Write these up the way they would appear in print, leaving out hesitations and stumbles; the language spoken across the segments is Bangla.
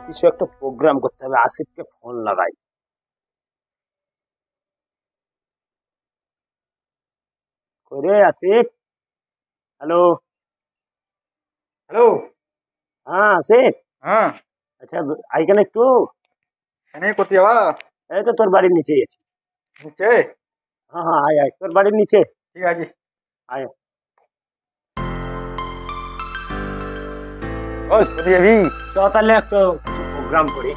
কিছু একটা প্রোগ্রাম করতে হবে, আসিফকে ফোন লাগাই। করে আসিফ, হ্যালো হ্যালো। হ্যাঁ আসিফ, হ্যাঁ, আচ্ছা আইখানে একটু। এখানে করতে যাবা? এই তো তোর বাড়ির নিচেই আছি। নিচে? হ্যাঁ হ্যাঁ, আয় আয়, তোর বাড়ির নিচে ঠিক আছে। আয়। বল কোথায় যাবি? চ তাহলে একটু প্রোগ্রাম করি।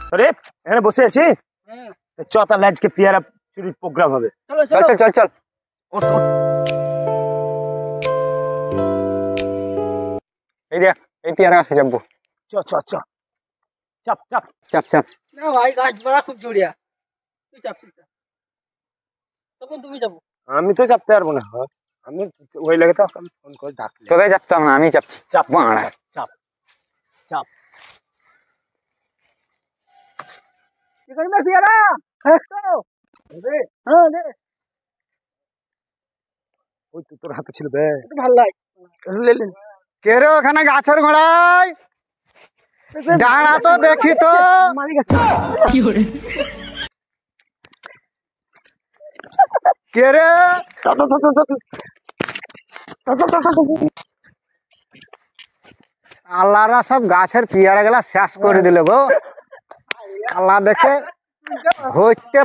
শরীফ, এখানে বসে আছিস? চ তাহলে আজকে পেয়ারা চুরির প্রোগ্রাম হবে। চল চল চল চল। ওঠ, ওঠ। এই দেখ, এই পেয়ারা গাছে যাবো। চ চ চ, চাপ চাপ। চাপ চাপ। না ভাই, গাছ পাড়া খুব জড়িয়া। তুই চাপ, তুই চাপ। তখন তুমি যাবো। আমি তো চাপতে পারবো না। হ্যাঁ, আমি ওই লাগে তো আমি ফোন করে ডাকলে। তোদের চাপতাম না, আমি চাপছি। চাপ বাড়া। চাপ চাপ। কি করবে পেয়ারা? হ্যাঁ দে। ওই তো তোর হাতে ছিল বে। একটু ভাল লাগে। লে লে। কে রে ওখানে গাছের গোড়ায়? দাঁড়া তো দেখি তো। মারি গেছে। কে রে? আল্লাহরা সব গাছের পেয়ারা গুলা শেষ করে দিল গো। আল্লাহ দেখে হইতে